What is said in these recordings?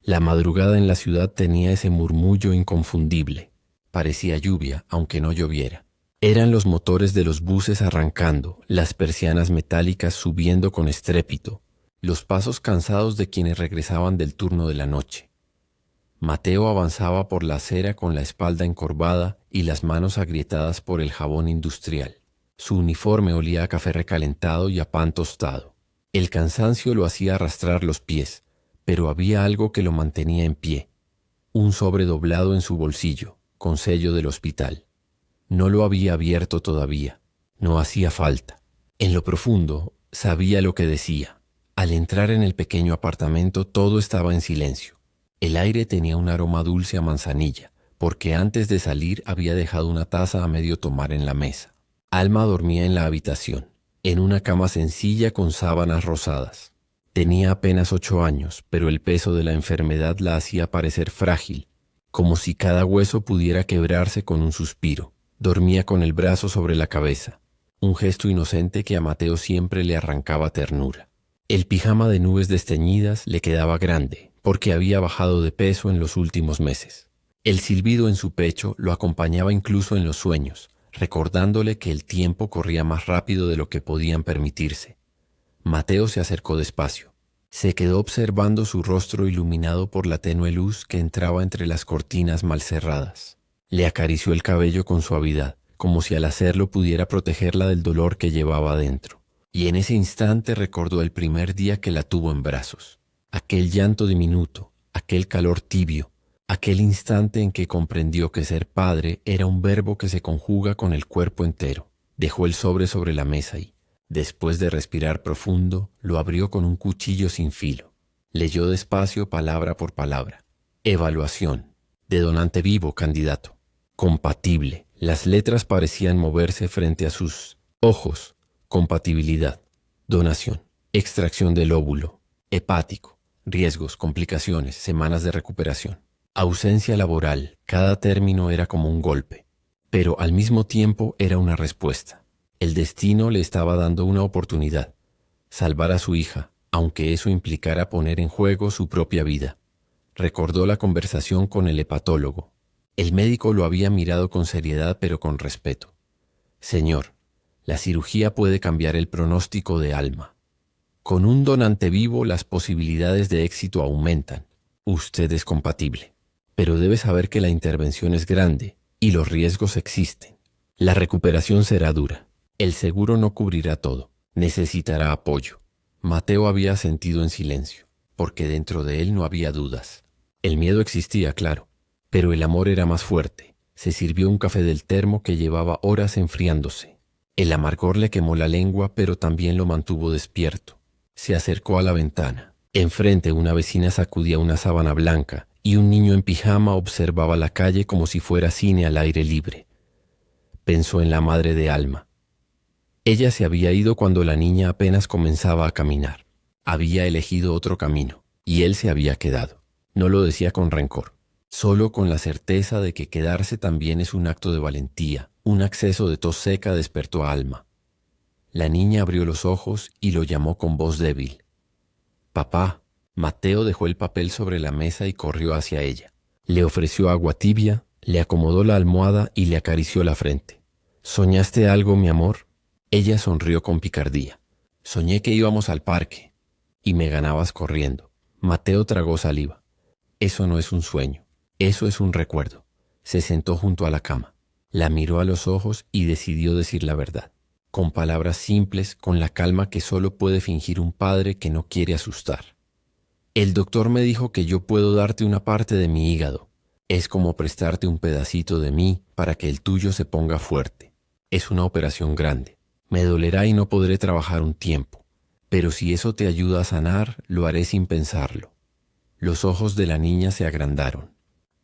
La madrugada en la ciudad tenía ese murmullo inconfundible. Parecía lluvia, aunque no lloviera. Eran los motores de los buses arrancando, las persianas metálicas subiendo con estrépito, los pasos cansados de quienes regresaban del turno de la noche. Mateo avanzaba por la acera con la espalda encorvada y las manos agrietadas por el jabón industrial. Su uniforme olía a café recalentado y a pan tostado. El cansancio lo hacía arrastrar los pies, pero había algo que lo mantenía en pie. Un sobre doblado en su bolsillo, con sello del hospital. No lo había abierto todavía. No hacía falta. En lo profundo, sabía lo que decía. Al entrar en el pequeño apartamento todo estaba en silencio. El aire tenía un aroma dulce a manzanilla, porque antes de salir había dejado una taza a medio tomar en la mesa. Alma dormía en la habitación, en una cama sencilla con sábanas rosadas. Tenía apenas 8 años, pero el peso de la enfermedad la hacía parecer frágil, como si cada hueso pudiera quebrarse con un suspiro. Dormía con el brazo sobre la cabeza, un gesto inocente que a Mateo siempre le arrancaba ternura. El pijama de nubes desteñidas le quedaba grande, porque había bajado de peso en los últimos meses. El silbido en su pecho lo acompañaba incluso en los sueños, recordándole que el tiempo corría más rápido de lo que podían permitirse. Mateo se acercó despacio. Se quedó observando su rostro iluminado por la tenue luz que entraba entre las cortinas mal cerradas. Le acarició el cabello con suavidad, como si al hacerlo pudiera protegerla del dolor que llevaba adentro. Y en ese instante recordó el primer día que la tuvo en brazos. Aquel llanto diminuto, aquel calor tibio, aquel instante en que comprendió que ser padre era un verbo que se conjuga con el cuerpo entero. Dejó el sobre la mesa y, después de respirar profundo, lo abrió con un cuchillo sin filo. Leyó despacio palabra por palabra. Evaluación. De donante vivo, candidato. Compatible. Las letras parecían moverse frente a sus ojos. Compatibilidad. Donación. Extracción del óvulo. Hepático. Riesgos, complicaciones, semanas de recuperación. Ausencia laboral. Cada término era como un golpe, pero al mismo tiempo era una respuesta. El destino le estaba dando una oportunidad. Salvar a su hija, aunque eso implicara poner en juego su propia vida. Recordó la conversación con el hepatólogo. El médico lo había mirado con seriedad pero con respeto. Señor, la cirugía puede cambiar el pronóstico de Alma. Con un donante vivo las posibilidades de éxito aumentan. Usted es compatible. Pero debe saber que la intervención es grande y los riesgos existen. La recuperación será dura. El seguro no cubrirá todo. Necesitará apoyo. Mateo había asentido en silencio, porque dentro de él no había dudas. El miedo existía, claro, pero el amor era más fuerte. Se sirvió un café del termo que llevaba horas enfriándose. El amargor le quemó la lengua, pero también lo mantuvo despierto. Se acercó a la ventana. Enfrente una vecina sacudía una sábana blanca y un niño en pijama observaba la calle como si fuera cine al aire libre. Pensó en la madre de Alma. Ella se había ido cuando la niña apenas comenzaba a caminar. Había elegido otro camino y él se había quedado. No lo decía con rencor, solo con la certeza de que quedarse también es un acto de valentía. Un acceso de tos seca despertó a Alma. La niña abrió los ojos y lo llamó con voz débil. «Papá». Mateo dejó el papel sobre la mesa y corrió hacia ella. Le ofreció agua tibia, le acomodó la almohada y le acarició la frente. «¿Soñaste algo, mi amor?» Ella sonrió con picardía. «Soñé que íbamos al parque y me ganabas corriendo». Mateo tragó saliva. «Eso no es un sueño, eso es un recuerdo». Se sentó junto a la cama. La miró a los ojos y decidió decir la verdad. Con palabras simples, con la calma que solo puede fingir un padre que no quiere asustar. «El doctor me dijo que yo puedo darte una parte de mi hígado. Es como prestarte un pedacito de mí para que el tuyo se ponga fuerte. Es una operación grande. Me dolerá y no podré trabajar un tiempo. Pero si eso te ayuda a sanar, lo haré sin pensarlo». Los ojos de la niña se agrandaron.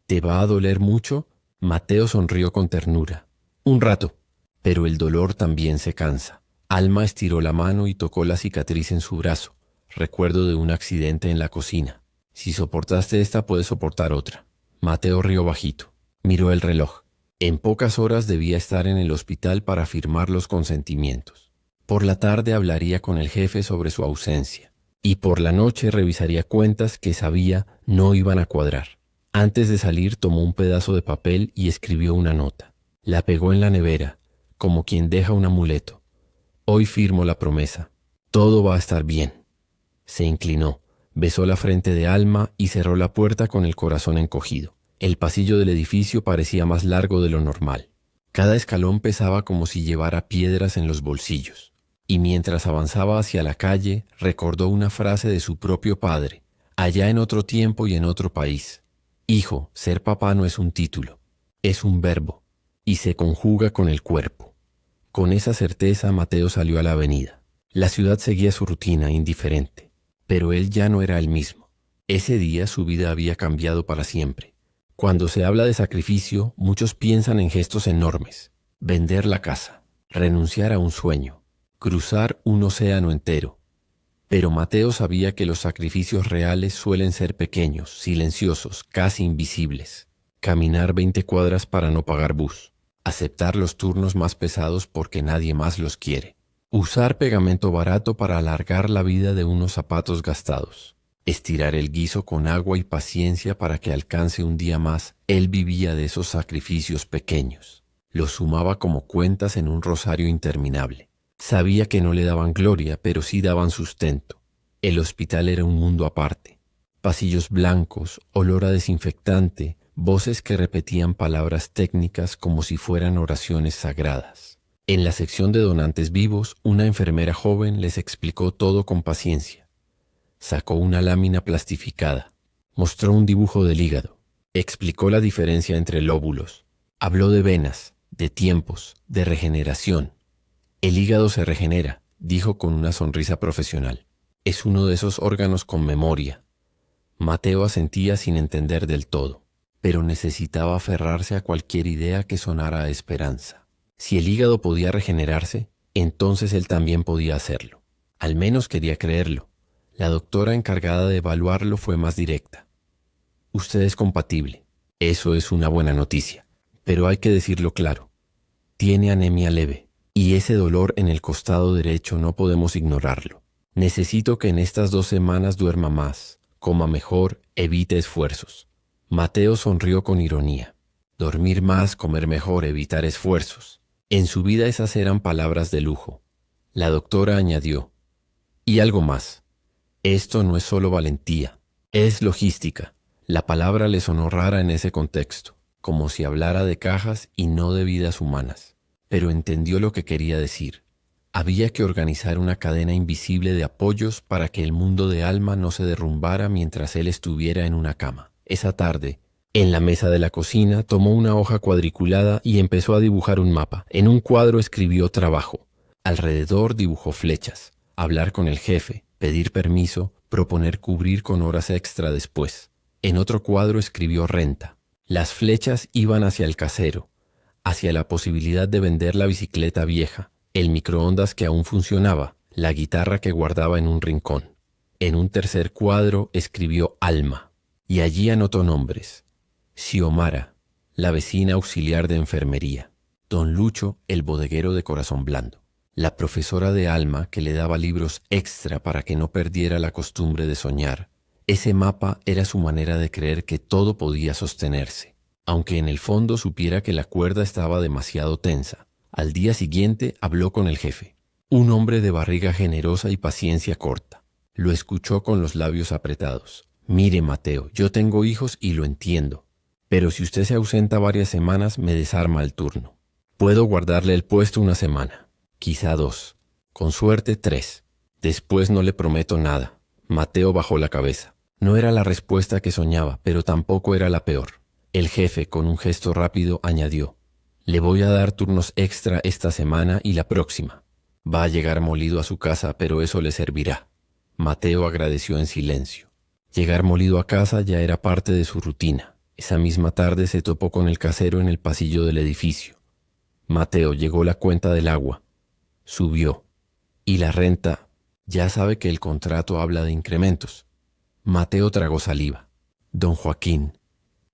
«¿Te va a doler mucho?» Mateo sonrió con ternura. «Un rato». Pero el dolor también se cansa. Alma estiró la mano y tocó la cicatriz en su brazo, recuerdo de un accidente en la cocina. «Si soportaste esta, puedes soportar otra». Mateo rió bajito. Miró el reloj. En pocas horas debía estar en el hospital para firmar los consentimientos. Por la tarde hablaría con el jefe sobre su ausencia. y por la noche revisaría cuentas que sabía no iban a cuadrar. Antes de salir tomó un pedazo de papel y escribió una nota. La pegó en la nevera, como quien deja un amuleto. Hoy firmo la promesa. Todo va a estar bien. Se inclinó, besó la frente de Alma y cerró la puerta con el corazón encogido. El pasillo del edificio parecía más largo de lo normal. Cada escalón pesaba como si llevara piedras en los bolsillos. Y mientras avanzaba hacia la calle, recordó una frase de su propio padre, allá en otro tiempo y en otro país. Hijo, ser papá no es un título, es un verbo, y se conjuga con el cuerpo. Con esa certeza, Mateo salió a la avenida. La ciudad seguía su rutina, indiferente, pero él ya no era el mismo. Ese día su vida había cambiado para siempre. Cuando se habla de sacrificio, muchos piensan en gestos enormes. Vender la casa, renunciar a un sueño, cruzar un océano entero. Pero Mateo sabía que los sacrificios reales suelen ser pequeños, silenciosos, casi invisibles. Caminar 20 cuadras para no pagar bus. Aceptar los turnos más pesados porque nadie más los quiere. Usar pegamento barato para alargar la vida de unos zapatos gastados. Estirar el guiso con agua y paciencia para que alcance un día más. Él vivía de esos sacrificios pequeños. Los sumaba como cuentas en un rosario interminable. Sabía que no le daban gloria, pero sí daban sustento. El hospital era un mundo aparte. Pasillos blancos, olor a desinfectante, voces que repetían palabras técnicas como si fueran oraciones sagradas. En la sección de donantes vivos, una enfermera joven les explicó todo con paciencia. Sacó una lámina plastificada, mostró un dibujo del hígado, explicó la diferencia entre lóbulos, habló de venas, de tiempos, de regeneración. El hígado se regenera, dijo con una sonrisa profesional. Es uno de esos órganos con memoria. Mateo asentía sin entender del todo, pero necesitaba aferrarse a cualquier idea que sonara a esperanza. Si el hígado podía regenerarse, entonces él también podía hacerlo. Al menos quería creerlo. La doctora encargada de evaluarlo fue más directa. Usted es compatible. Eso es una buena noticia, pero hay que decirlo claro. Tiene anemia leve. Y ese dolor en el costado derecho no podemos ignorarlo. Necesito que en estas 2 semanas duerma más, coma mejor, evite esfuerzos. Mateo sonrió con ironía. Dormir más, comer mejor, evitar esfuerzos. En su vida esas eran palabras de lujo. La doctora añadió, y algo más. Esto no es solo valentía, es logística. La palabra le sonó rara en ese contexto, como si hablara de cajas y no de vidas humanas. Pero entendió lo que quería decir. Había que organizar una cadena invisible de apoyos para que el mundo de Alma no se derrumbara mientras él estuviera en una cama. Esa tarde, en la mesa de la cocina, tomó una hoja cuadriculada y empezó a dibujar un mapa. En un cuadro escribió trabajo. Alrededor dibujó flechas. Hablar con el jefe, pedir permiso, proponer cubrir con horas extra después. En otro cuadro escribió renta. Las flechas iban hacia el casero, hacia la posibilidad de vender la bicicleta vieja, el microondas que aún funcionaba, la guitarra que guardaba en un rincón. En un tercer cuadro escribió Alma, y allí anotó nombres. Xiomara, la vecina auxiliar de enfermería. Don Lucho, el bodeguero de corazón blando. La profesora de Alma que le daba libros extra para que no perdiera la costumbre de soñar. Ese mapa era su manera de creer que todo podía sostenerse. Aunque en el fondo supiera que la cuerda estaba demasiado tensa. Al día siguiente habló con el jefe, un hombre de barriga generosa y paciencia corta. Lo escuchó con los labios apretados. Mire, Mateo, yo tengo hijos y lo entiendo, pero si usted se ausenta varias semanas me desarma el turno. Puedo guardarle el puesto 1 semana, quizá 2, con suerte 3. Después no le prometo nada. Mateo bajó la cabeza. No era la respuesta que soñaba, pero tampoco era la peor. El jefe, con un gesto rápido, añadió, le voy a dar turnos extra esta semana y la próxima. Va a llegar molido a su casa, pero eso le servirá. Mateo agradeció en silencio. Llegar molido a casa ya era parte de su rutina. Esa misma tarde se topó con el casero en el pasillo del edificio. Mateo, llegó la cuenta del agua. Subió. Y la renta, ya sabe que el contrato habla de incrementos. Mateo tragó saliva. Don Joaquín,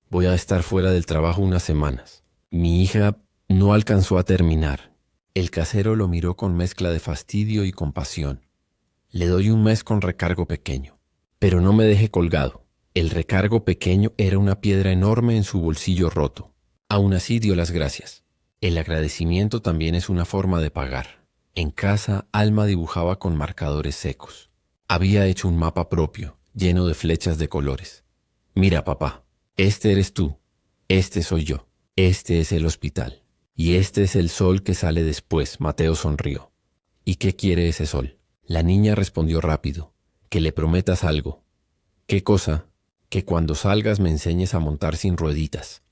voy a estar fuera del trabajo unas semanas. Mi hija no alcanzó a terminar. El casero lo miró con mezcla de fastidio y compasión. Le doy un mes con recargo pequeño. Pero no me deje colgado. El recargo pequeño era una piedra enorme en su bolsillo roto. Aún así dio las gracias. El agradecimiento también es una forma de pagar. En casa, Alma dibujaba con marcadores secos. Había hecho un mapa propio, lleno de flechas de colores. Mira, papá, este eres tú, este soy yo, este es el hospital, y este es el sol que sale después. Mateo sonrió. ¿Y qué quiere ese sol? La niña respondió rápido. Que le prometas algo. ¿Qué cosa? Que cuando salgas me enseñes a montar sin rueditas.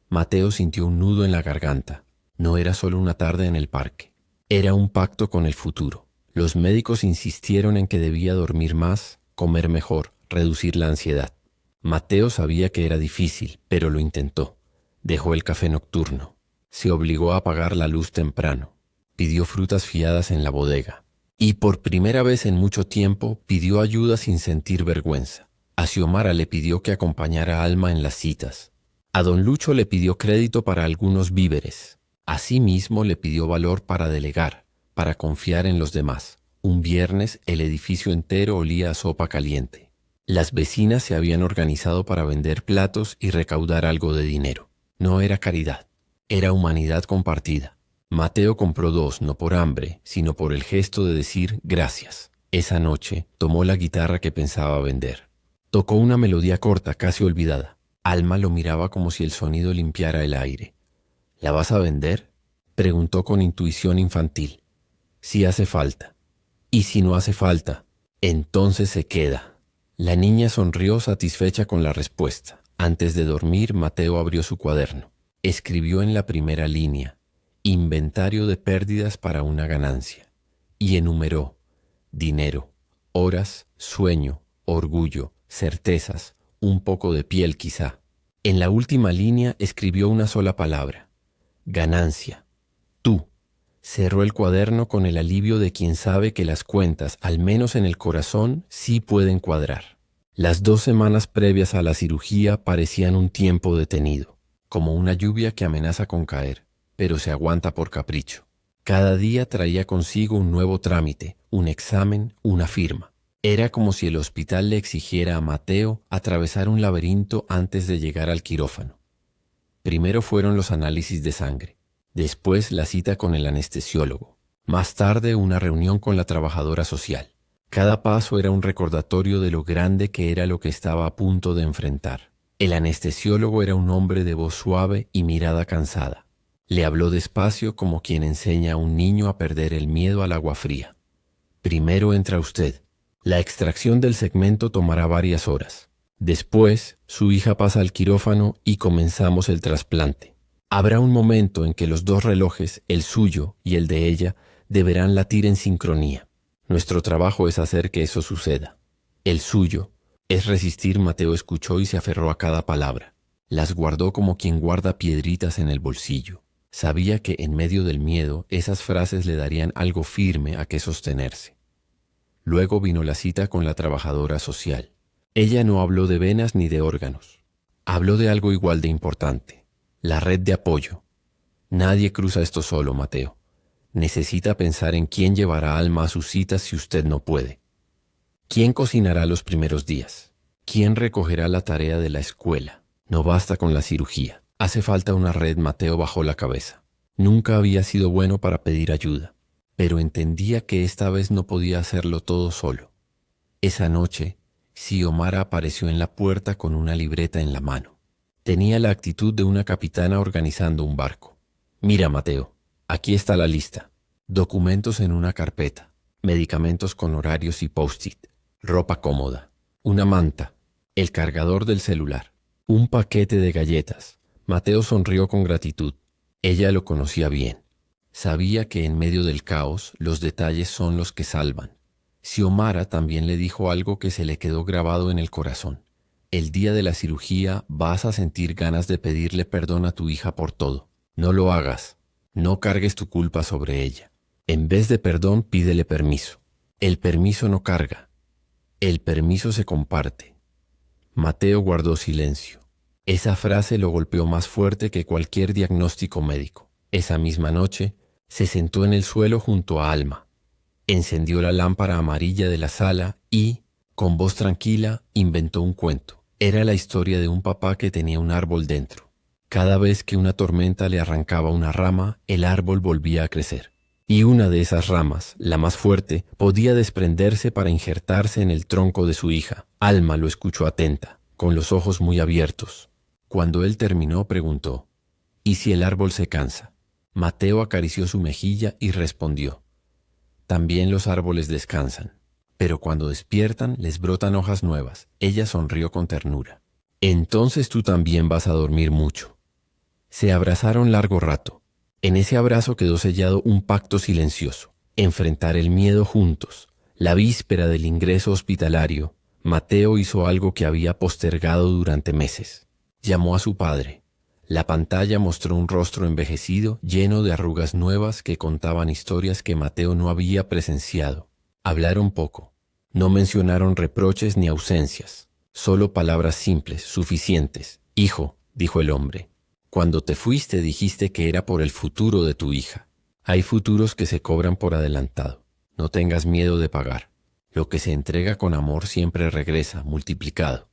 Mateo sintió un nudo en la garganta. No era solo una tarde en el parque. Era un pacto con el futuro. Los médicos insistieron en que debía dormir más, comer mejor, reducir la ansiedad. Mateo sabía que era difícil, pero lo intentó. Dejó el café nocturno. Se obligó a apagar la luz temprano. Pidió frutas fiadas en la bodega. Y por primera vez en mucho tiempo pidió ayuda sin sentir vergüenza. A Xiomara le pidió que acompañara a Alma en las citas. A don Lucho le pidió crédito para algunos víveres. Asimismo le pidió valor para delegar, para confiar en los demás. Un viernes el edificio entero olía a sopa caliente. Las vecinas se habían organizado para vender platos y recaudar algo de dinero. No era caridad, era humanidad compartida. Mateo compró dos, no por hambre, sino por el gesto de decir gracias. Esa noche tomó la guitarra que pensaba vender. Tocó una melodía corta, casi olvidada. Alma lo miraba como si el sonido limpiara el aire. ¿La vas a vender?, preguntó con intuición infantil. Si hace falta. Y si no hace falta, entonces se queda. La niña sonrió satisfecha con la respuesta. Antes de dormir, Mateo abrió su cuaderno. Escribió en la primera línea, inventario de pérdidas para una ganancia. Y enumeró, dinero, horas, sueño, orgullo, certezas, un poco de piel quizá. En la última línea escribió una sola palabra, ganancia. Tú. Cerró el cuaderno con el alivio de quien sabe que las cuentas, al menos en el corazón, sí pueden cuadrar. Las 2 semanas previas a la cirugía parecían un tiempo detenido, como una lluvia que amenaza con caer, pero se aguanta por capricho. Cada día traía consigo un nuevo trámite, un examen, una firma. Era como si el hospital le exigiera a Mateo atravesar un laberinto antes de llegar al quirófano. Primero fueron los análisis de sangre, después la cita con el anestesiólogo, más tarde una reunión con la trabajadora social. Cada paso era un recordatorio de lo grande que era lo que estaba a punto de enfrentar. El anestesiólogo era un hombre de voz suave y mirada cansada. Le habló despacio como quien enseña a un niño a perder el miedo al agua fría. Primero entra usted. La extracción del segmento tomará varias horas. Después, su hija pasa al quirófano y comenzamos el trasplante. Habrá un momento en que los 2 relojes, el suyo y el de ella, deberán latir en sincronía. Nuestro trabajo es hacer que eso suceda. El suyo es resistir. Mateo escuchó y se aferró a cada palabra. Las guardó como quien guarda piedritas en el bolsillo. Sabía que en medio del miedo esas frases le darían algo firme a que sostenerse. Luego vino la cita con la trabajadora social. Ella no habló de venas ni de órganos. Habló de algo igual de importante, la red de apoyo. Nadie cruza esto solo, Mateo. Necesita pensar en quién llevará a Alma a sus citas si usted no puede. ¿Quién cocinará los primeros días? ¿Quién recogerá la tarea de la escuela? No basta con la cirugía. Hace falta una red. Mateo bajó la cabeza. Nunca había sido bueno para pedir ayuda, pero entendía que esta vez no podía hacerlo todo solo. Esa noche, Xiomara apareció en la puerta con una libreta en la mano. Tenía la actitud de una capitana organizando un barco. Mira, Mateo, aquí está la lista. Documentos en una carpeta, medicamentos con horarios y post-it, ropa cómoda, una manta, el cargador del celular, un paquete de galletas. Mateo sonrió con gratitud. Ella lo conocía bien. Sabía que en medio del caos los detalles son los que salvan. Xiomara también le dijo algo que se le quedó grabado en el corazón. El día de la cirugía vas a sentir ganas de pedirle perdón a tu hija por todo. No lo hagas. No cargues tu culpa sobre ella. En vez de perdón, pídele permiso. El permiso no carga. El permiso se comparte. Mateo guardó silencio. Esa frase lo golpeó más fuerte que cualquier diagnóstico médico. Esa misma noche, se sentó en el suelo junto a Alma. Encendió la lámpara amarilla de la sala y, con voz tranquila, inventó un cuento. Era la historia de un papá que tenía un árbol dentro. Cada vez que una tormenta le arrancaba una rama, el árbol volvía a crecer. Y una de esas ramas, la más fuerte, podía desprenderse para injertarse en el tronco de su hija. Alma lo escuchó atenta, con los ojos muy abiertos. Cuando él terminó, preguntó: ¿y si el árbol se cansa? Mateo acarició su mejilla y respondió: también los árboles descansan, pero cuando despiertan les brotan hojas nuevas. Ella sonrió con ternura. Entonces tú también vas a dormir mucho. Se abrazaron largo rato. En ese abrazo quedó sellado un pacto silencioso: enfrentar el miedo juntos. La víspera del ingreso hospitalario, Mateo hizo algo que había postergado durante meses. Llamó a su padre. La pantalla mostró un rostro envejecido, lleno de arrugas nuevas que contaban historias que Mateo no había presenciado. Hablaron poco. No mencionaron reproches ni ausencias. Solo palabras simples, suficientes. Hijo, dijo el hombre, cuando te fuiste dijiste que era por el futuro de tu hija. Hay futuros que se cobran por adelantado. No tengas miedo de pagar. Lo que se entrega con amor siempre regresa, multiplicado.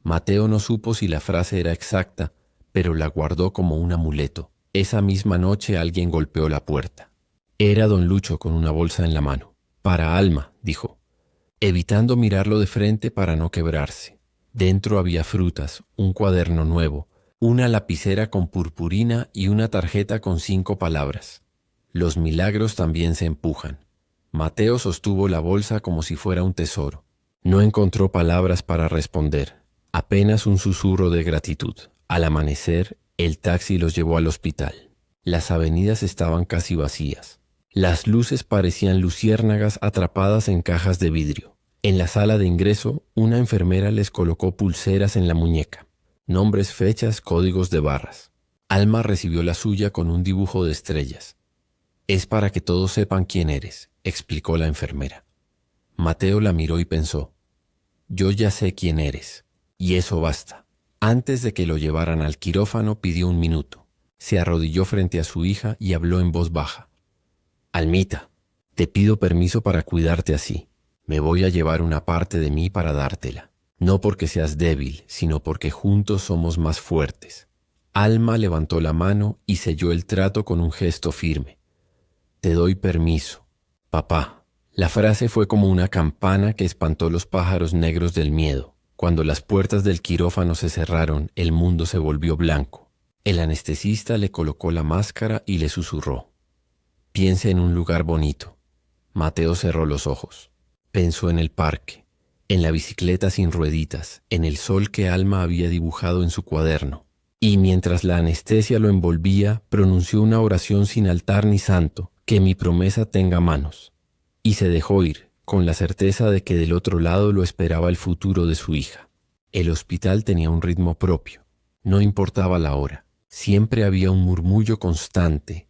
Mateo no supo si la frase era exacta, pero la guardó como un amuleto. Esa misma noche alguien golpeó la puerta. Era don Lucho con una bolsa en la mano. Para Alma, dijo, evitando mirarlo de frente para no quebrarse. Dentro había frutas, un cuaderno nuevo, una lapicera con purpurina y una tarjeta con 5 palabras. Los milagros también se empujan. Mateo sostuvo la bolsa como si fuera un tesoro. No encontró palabras para responder, apenas un susurro de gratitud. Al amanecer, el taxi los llevó al hospital. Las avenidas estaban casi vacías. Las luces parecían luciérnagas atrapadas en cajas de vidrio. En la sala de ingreso, una enfermera les colocó pulseras en la muñeca. Nombres, fechas, códigos de barras. Alma recibió la suya con un dibujo de estrellas. Es para que todos sepan quién eres, explicó la enfermera. Mateo la miró y pensó: yo ya sé quién eres, y eso basta. Antes de que lo llevaran al quirófano, pidió un minuto. Se arrodilló frente a su hija y habló en voz baja. Almita, te pido permiso para cuidarte así. Me voy a llevar una parte de mí para dártela. No porque seas débil, sino porque juntos somos más fuertes. Alma levantó la mano y selló el trato con un gesto firme. Te doy permiso, papá. La frase fue como una campana que espantó los pájaros negros del miedo. Cuando las puertas del quirófano se cerraron, el mundo se volvió blanco. El anestesista le colocó la máscara y le susurró: piense en un lugar bonito. Mateo cerró los ojos. Pensó en el parque, en la bicicleta sin rueditas, en el sol que Alma había dibujado en su cuaderno. Y mientras la anestesia lo envolvía, pronunció una oración sin altar ni santo: que mi promesa tenga manos. Y se dejó ir, con la certeza de que del otro lado lo esperaba el futuro de su hija. El hospital tenía un ritmo propio. No importaba la hora. Siempre había un murmullo constante,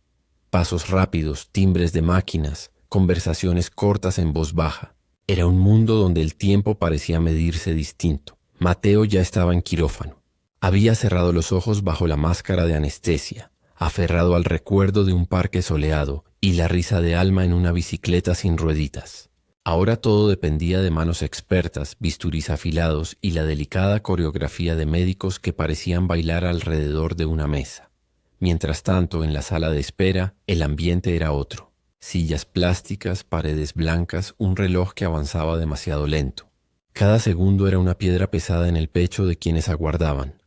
pasos rápidos, timbres de máquinas, conversaciones cortas en voz baja. Era un mundo donde el tiempo parecía medirse distinto. Mateo ya estaba en quirófano. Había cerrado los ojos bajo la máscara de anestesia, aferrado al recuerdo de un parque soleado y la risa de Alma en una bicicleta sin rueditas. Ahora todo dependía de manos expertas, bisturís afilados y la delicada coreografía de médicos que parecían bailar alrededor de una mesa. Mientras tanto, en la sala de espera, el ambiente era otro. Sillas plásticas, paredes blancas, un reloj que avanzaba demasiado lento. Cada segundo era una piedra pesada en el pecho de quienes aguardaban.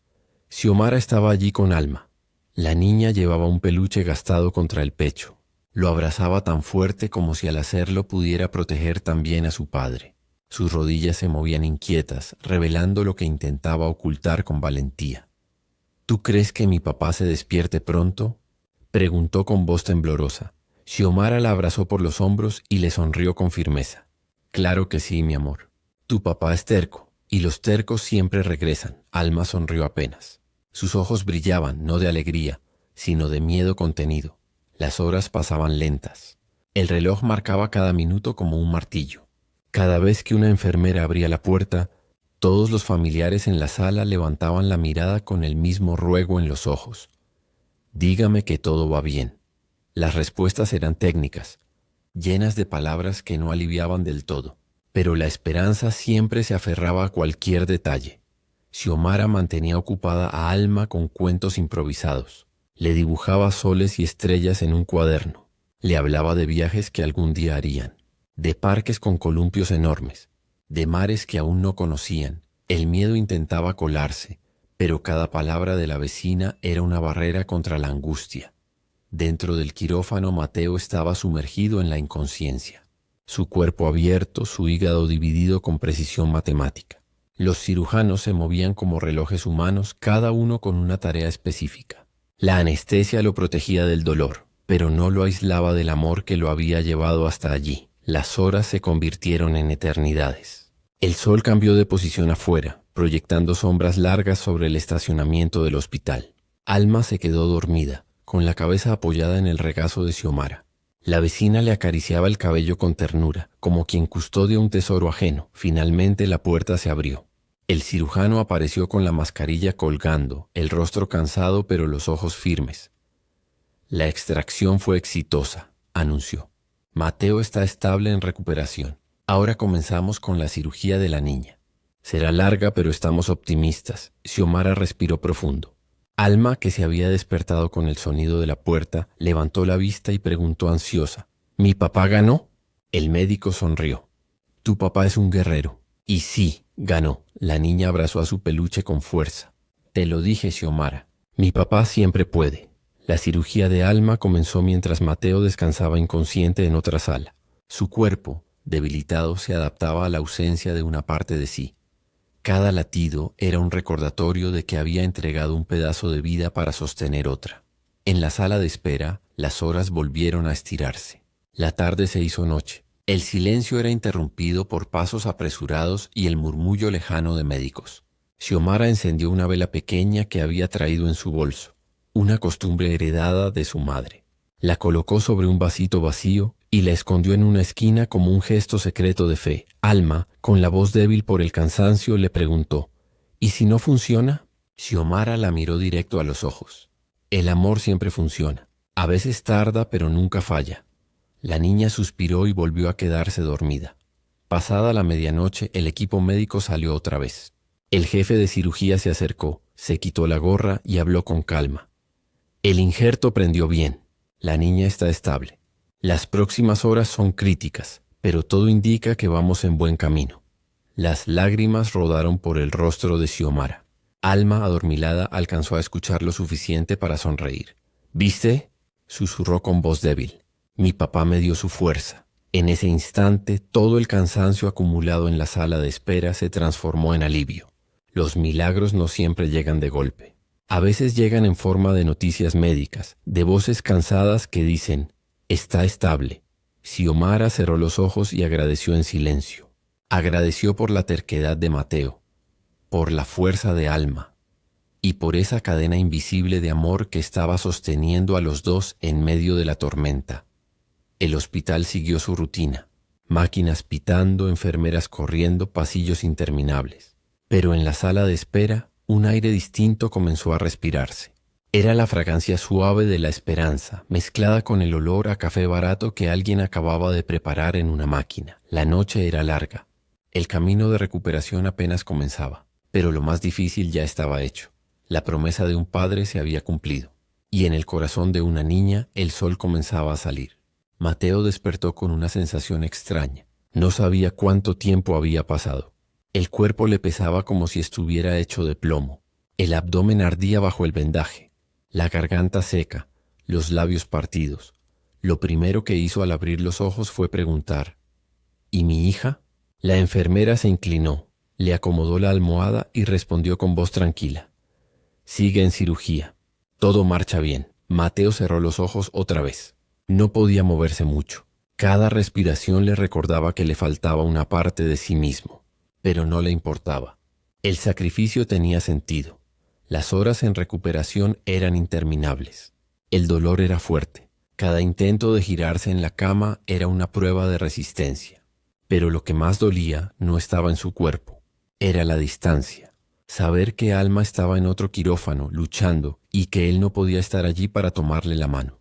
Xiomara estaba allí con Alma. La niña llevaba un peluche gastado contra el pecho. Lo abrazaba tan fuerte como si al hacerlo pudiera proteger también a su padre. Sus rodillas se movían inquietas, revelando lo que intentaba ocultar con valentía. ¿Tú crees que mi papá se despierte pronto?, preguntó con voz temblorosa. Xiomara la abrazó por los hombros y le sonrió con firmeza. Claro que sí, mi amor. Tu papá es terco, y los tercos siempre regresan. Alma sonrió apenas. Sus ojos brillaban, no de alegría, sino de miedo contenido. Las horas pasaban lentas. El reloj marcaba cada minuto como un martillo. Cada vez que una enfermera abría la puerta, todos los familiares en la sala levantaban la mirada con el mismo ruego en los ojos. Dígame que todo va bien. Las respuestas eran técnicas. llenas de palabras que no aliviaban del todo. Pero la esperanza siempre se aferraba a cualquier detalle. Xiomara mantenía ocupada a Alma con cuentos improvisados. Le dibujaba soles y estrellas en un cuaderno. Le hablaba de viajes que algún día harían, de parques con columpios enormes, de mares que aún no conocían. El miedo intentaba colarse, pero cada palabra de la vecina era una barrera contra la angustia. Dentro del quirófano, Mateo estaba sumergido en la inconsciencia, su cuerpo abierto, su hígado dividido con precisión matemática. Los cirujanos se movían como relojes humanos, cada uno con una tarea específica. La anestesia lo protegía del dolor, pero no lo aislaba del amor que lo había llevado hasta allí. Las horas se convirtieron en eternidades. El sol cambió de posición afuera, proyectando sombras largas sobre el estacionamiento del hospital. Alma se quedó dormida, con la cabeza apoyada en el regazo de Xiomara. La vecina le acariciaba el cabello con ternura, como quien custodia un tesoro ajeno. Finalmente la puerta se abrió. El cirujano apareció con la mascarilla colgando, el rostro cansado pero los ojos firmes. La extracción fue exitosa, anunció. Mateo está estable en recuperación. Ahora comenzamos con la cirugía de la niña. Será larga, pero estamos optimistas. Xiomara respiró profundo. Alma, que se había despertado con el sonido de la puerta, levantó la vista y preguntó ansiosa: ¿Mi papá ganó? El médico sonrió. Tu papá es un guerrero. Y sí, ganó. La niña abrazó a su peluche con fuerza. Te lo dije, Xiomara. Mi papá siempre puede. La cirugía de Alma comenzó mientras Mateo descansaba inconsciente en otra sala. Su cuerpo, debilitado, se adaptaba a la ausencia de una parte de sí. Cada latido era un recordatorio de que había entregado un pedazo de vida para sostener otra. En la sala de espera, las horas volvieron a estirarse. La tarde se hizo noche. El silencio era interrumpido por pasos apresurados y el murmullo lejano de médicos. Xiomara encendió una vela pequeña que había traído en su bolso, una costumbre heredada de su madre. La colocó sobre un vasito vacío y la escondió en una esquina como un gesto secreto de fe. Alma, con la voz débil por el cansancio, le preguntó: ¿Y si no funciona? Xiomara la miró directo a los ojos. El amor siempre funciona. A veces tarda, pero nunca falla. La niña suspiró y volvió a quedarse dormida. Pasada la medianoche, el equipo médico salió otra vez. El jefe de cirugía se acercó, se quitó la gorra y habló con calma. El injerto prendió bien. La niña está estable. Las próximas horas son críticas, pero todo indica que vamos en buen camino. Las lágrimas rodaron por el rostro de Xiomara. Alma, adormilada, alcanzó a escuchar lo suficiente para sonreír. ¿Viste?, susurró con voz débil. Mi papá me dio su fuerza. En ese instante, todo el cansancio acumulado en la sala de espera se transformó en alivio. Los milagros no siempre llegan de golpe. A veces llegan en forma de noticias médicas, de voces cansadas que dicen: está estable. Xiomara cerró los ojos y agradeció en silencio. Agradeció por la terquedad de Mateo, por la fuerza de Alma y por esa cadena invisible de amor que estaba sosteniendo a los dos en medio de la tormenta. El hospital siguió su rutina, máquinas pitando, enfermeras corriendo, pasillos interminables. Pero en la sala de espera, un aire distinto comenzó a respirarse. Era la fragancia suave de la esperanza, mezclada con el olor a café barato que alguien acababa de preparar en una máquina. La noche era larga. El camino de recuperación apenas comenzaba, pero lo más difícil ya estaba hecho. La promesa de un padre se había cumplido, y en el corazón de una niña el sol comenzaba a salir. Mateo despertó con una sensación extraña. No sabía cuánto tiempo había pasado. El cuerpo le pesaba como si estuviera hecho de plomo. El abdomen ardía bajo el vendaje, la garganta seca, los labios partidos. Lo primero que hizo al abrir los ojos fue preguntar: ¿y mi hija? La enfermera se inclinó, le acomodó la almohada y respondió con voz tranquila: sigue en cirugía. Todo marcha bien. Mateo cerró los ojos otra vez. No podía moverse mucho. Cada respiración le recordaba que le faltaba una parte de sí mismo, pero no le importaba. El sacrificio tenía sentido. Las horas en recuperación eran interminables. El dolor era fuerte. Cada intento de girarse en la cama era una prueba de resistencia. Pero lo que más dolía no estaba en su cuerpo, era la distancia. Saber que Alma estaba en otro quirófano, luchando, y que él no podía estar allí para tomarle la mano.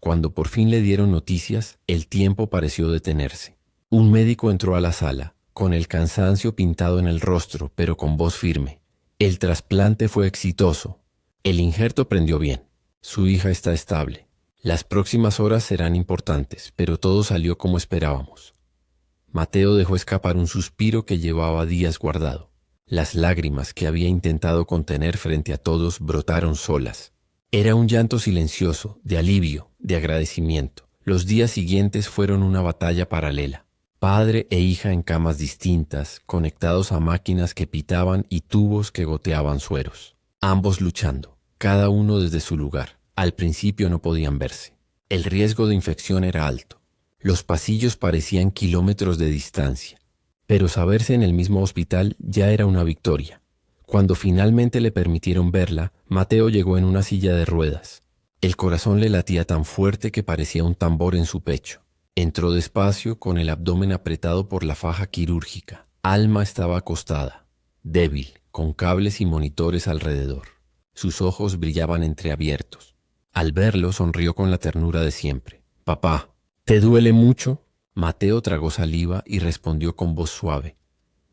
Cuando por fin le dieron noticias, el tiempo pareció detenerse. Un médico entró a la sala, con el cansancio pintado en el rostro, pero con voz firme. El trasplante fue exitoso. El injerto prendió bien. Su hija está estable. Las próximas horas serán importantes, pero todo salió como esperábamos. Mateo dejó escapar un suspiro que llevaba días guardado. Las lágrimas que había intentado contener frente a todos brotaron solas. Era un llanto silencioso, de alivio, de agradecimiento. Los días siguientes fueron una batalla paralela. Padre e hija en camas distintas, conectados a máquinas que pitaban y tubos que goteaban sueros. Ambos luchando, cada uno desde su lugar. Al principio no podían verse. El riesgo de infección era alto. Los pasillos parecían kilómetros de distancia. Pero saberse en el mismo hospital ya era una victoria. Cuando finalmente le permitieron verla, Mateo llegó en una silla de ruedas. El corazón le latía tan fuerte que parecía un tambor en su pecho. Entró despacio, con el abdomen apretado por la faja quirúrgica. Alma estaba acostada, débil, con cables y monitores alrededor. Sus ojos brillaban entreabiertos. Al verlo, sonrió con la ternura de siempre. «Papá, ¿te duele mucho?» Mateo tragó saliva y respondió con voz suave.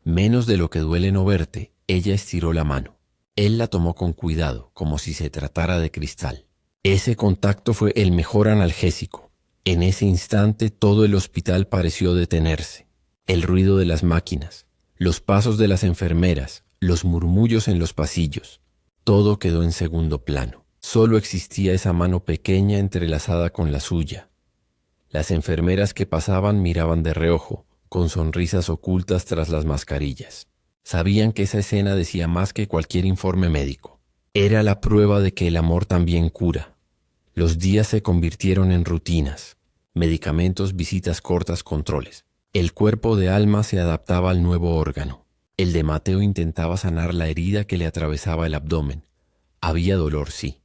«Menos de lo que duele no verte». Ella estiró la mano. Él la tomó con cuidado, como si se tratara de cristal. Ese contacto fue el mejor analgésico. En ese instante todo el hospital pareció detenerse. El ruido de las máquinas, los pasos de las enfermeras, los murmullos en los pasillos. Todo quedó en segundo plano. Solo existía esa mano pequeña entrelazada con la suya. Las enfermeras que pasaban miraban de reojo, con sonrisas ocultas tras las mascarillas. Sabían que esa escena decía más que cualquier informe médico. Era la prueba de que el amor también cura. Los días se convirtieron en rutinas, medicamentos, visitas cortas, controles. El cuerpo de Alma se adaptaba al nuevo órgano. El de Mateo intentaba sanar la herida que le atravesaba el abdomen. Había dolor, sí,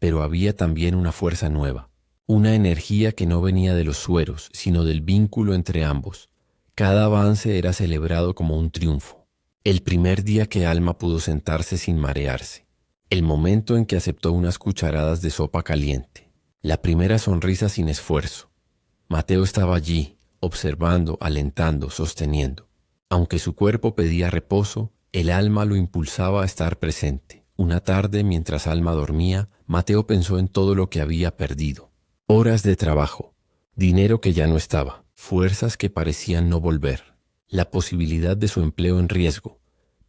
pero había también una fuerza nueva, una energía que no venía de los sueros, sino del vínculo entre ambos. Cada avance era celebrado como un triunfo. El primer día que Alma pudo sentarse sin marearse. El momento en que aceptó unas cucharadas de sopa caliente. La primera sonrisa sin esfuerzo. Mateo estaba allí, observando, alentando, sosteniendo. Aunque su cuerpo pedía reposo, el alma lo impulsaba a estar presente. Una tarde, mientras Alma dormía, Mateo pensó en todo lo que había perdido. Horas de trabajo, dinero que ya no estaba, fuerzas que parecían no volver. La posibilidad de su empleo en riesgo,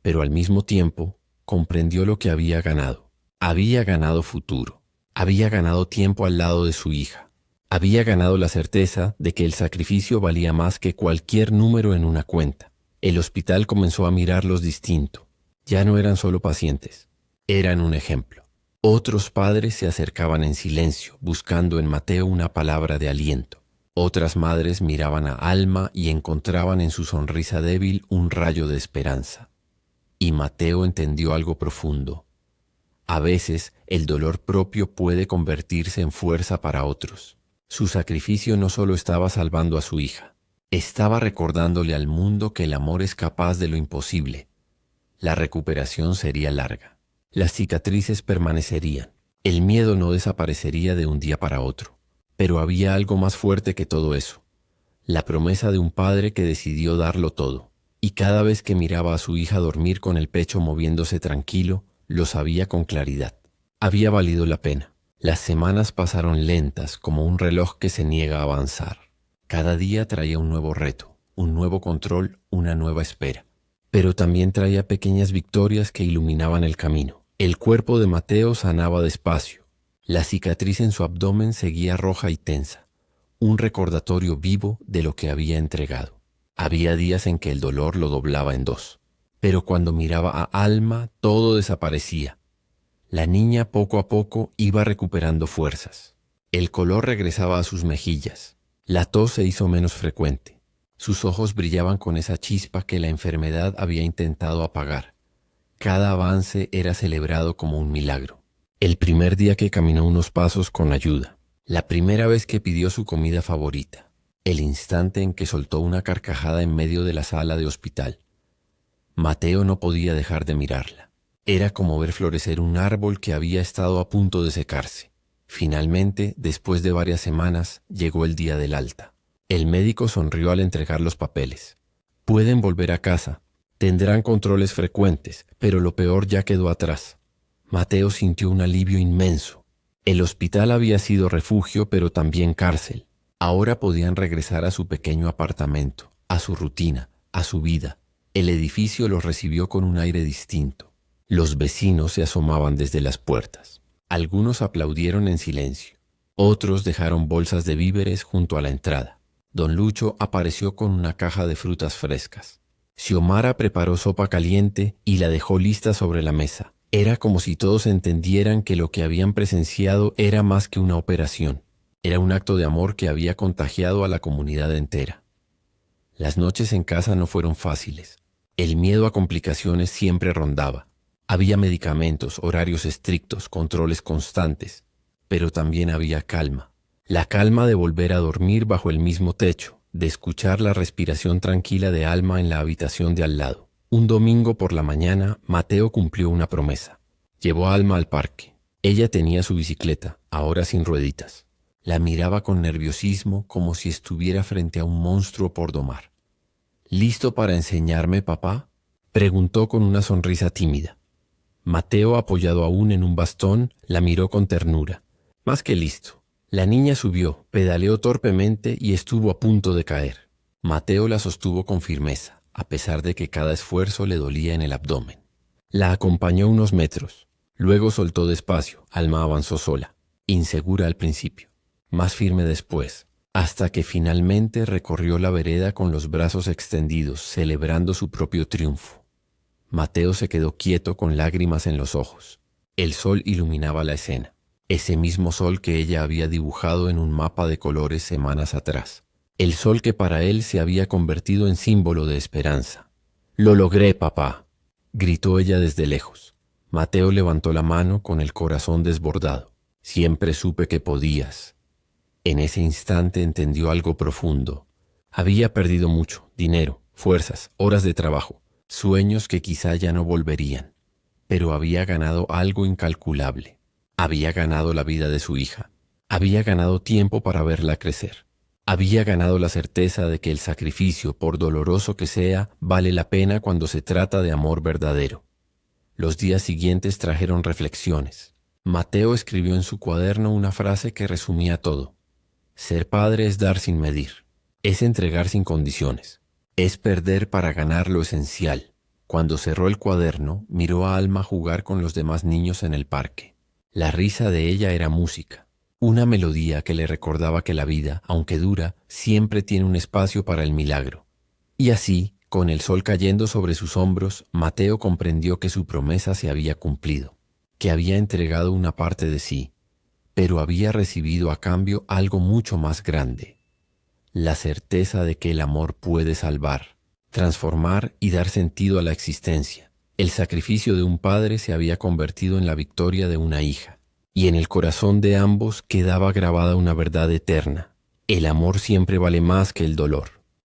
pero al mismo tiempo comprendió lo que había ganado. Había ganado futuro, había ganado tiempo al lado de su hija, había ganado la certeza de que el sacrificio valía más que cualquier número en una cuenta. El hospital comenzó a mirarlos distinto. Ya no eran solo pacientes, eran un ejemplo. Otros padres se acercaban en silencio, buscando en Mateo una palabra de aliento. Otras madres miraban a Alma y encontraban en su sonrisa débil un rayo de esperanza. Y Mateo entendió algo profundo. A veces el dolor propio puede convertirse en fuerza para otros. Su sacrificio no solo estaba salvando a su hija, estaba recordándole al mundo que el amor es capaz de lo imposible. La recuperación sería larga. Las cicatrices permanecerían. El miedo no desaparecería de un día para otro. Pero había algo más fuerte que todo eso, la promesa de un padre que decidió darlo todo, y cada vez que miraba a su hija dormir con el pecho moviéndose tranquilo, lo sabía con claridad. Había valido la pena. Las semanas pasaron lentas como un reloj que se niega a avanzar. Cada día traía un nuevo reto, un nuevo control, una nueva espera. Pero también traía pequeñas victorias que iluminaban el camino. El cuerpo de Mateo sanaba despacio. La cicatriz en su abdomen seguía roja y tensa, un recordatorio vivo de lo que había entregado. Había días en que el dolor lo doblaba en dos, pero cuando miraba a Alma todo desaparecía. La niña poco a poco iba recuperando fuerzas. El color regresaba a sus mejillas, la tos se hizo menos frecuente. Sus ojos brillaban con esa chispa que la enfermedad había intentado apagar. Cada avance era celebrado como un milagro. El primer día que caminó unos pasos con ayuda, la primera vez que pidió su comida favorita, el instante en que soltó una carcajada en medio de la sala de hospital. Mateo no podía dejar de mirarla. Era como ver florecer un árbol que había estado a punto de secarse. Finalmente, después de varias semanas, llegó el día del alta. El médico sonrió al entregar los papeles. Pueden volver a casa. Tendrán controles frecuentes, pero lo peor ya quedó atrás. Mateo sintió un alivio inmenso. El hospital había sido refugio, pero también cárcel. Ahora podían regresar a su pequeño apartamento, a su rutina, a su vida. El edificio los recibió con un aire distinto. Los vecinos se asomaban desde las puertas. Algunos aplaudieron en silencio. Otros dejaron bolsas de víveres junto a la entrada. Don Lucho apareció con una caja de frutas frescas. Xiomara preparó sopa caliente y la dejó lista sobre la mesa. Era como si todos entendieran que lo que habían presenciado era más que una operación. Era un acto de amor que había contagiado a la comunidad entera. Las noches en casa no fueron fáciles. El miedo a complicaciones siempre rondaba. Había medicamentos, horarios estrictos, controles constantes, pero también había calma. La calma de volver a dormir bajo el mismo techo, de escuchar la respiración tranquila de Alma en la habitación de al lado. Un domingo por la mañana, Mateo cumplió una promesa. Llevó a Alma al parque. Ella tenía su bicicleta, ahora sin rueditas. La miraba con nerviosismo, como si estuviera frente a un monstruo por domar. ¿Listo para enseñarme, papá?, preguntó con una sonrisa tímida. Mateo, apoyado aún en un bastón, la miró con ternura. Más que listo. La niña subió, pedaleó torpemente y estuvo a punto de caer. Mateo la sostuvo con firmeza, a pesar de que cada esfuerzo le dolía en el abdomen. La acompañó unos metros. Luego soltó despacio. Alma avanzó sola, insegura al principio, más firme después, hasta que finalmente recorrió la vereda con los brazos extendidos, celebrando su propio triunfo. Mateo se quedó quieto con lágrimas en los ojos. El sol iluminaba la escena, ese mismo sol que ella había dibujado en un mapa de colores semanas atrás. El sol que para él se había convertido en símbolo de esperanza. «Lo logré, papá», gritó ella desde lejos. Mateo levantó la mano con el corazón desbordado. «Siempre supe que podías». En ese instante entendió algo profundo. Había perdido mucho, dinero, fuerzas, horas de trabajo, sueños que quizá ya no volverían, pero había ganado algo incalculable. Había ganado la vida de su hija. Había ganado tiempo para verla crecer. Había ganado la certeza de que el sacrificio, por doloroso que sea, vale la pena cuando se trata de amor verdadero. Los días siguientes trajeron reflexiones. Mateo escribió en su cuaderno una frase que resumía todo. Ser padre es dar sin medir, es entregar sin condiciones, es perder para ganar lo esencial. Cuando cerró el cuaderno, miró a Alma jugar con los demás niños en el parque. La risa de ella era música, una melodía que le recordaba que la vida, aunque dura, siempre tiene un espacio para el milagro. Y así, con el sol cayendo sobre sus hombros, Mateo comprendió que su promesa se había cumplido, que había entregado una parte de sí, pero había recibido a cambio algo mucho más grande: la certeza de que el amor puede salvar, transformar y dar sentido a la existencia. El sacrificio de un padre se había convertido en la victoria de una hija, y en el corazón de ambos quedaba grabada una verdad eterna: el amor siempre vale más que el dolor.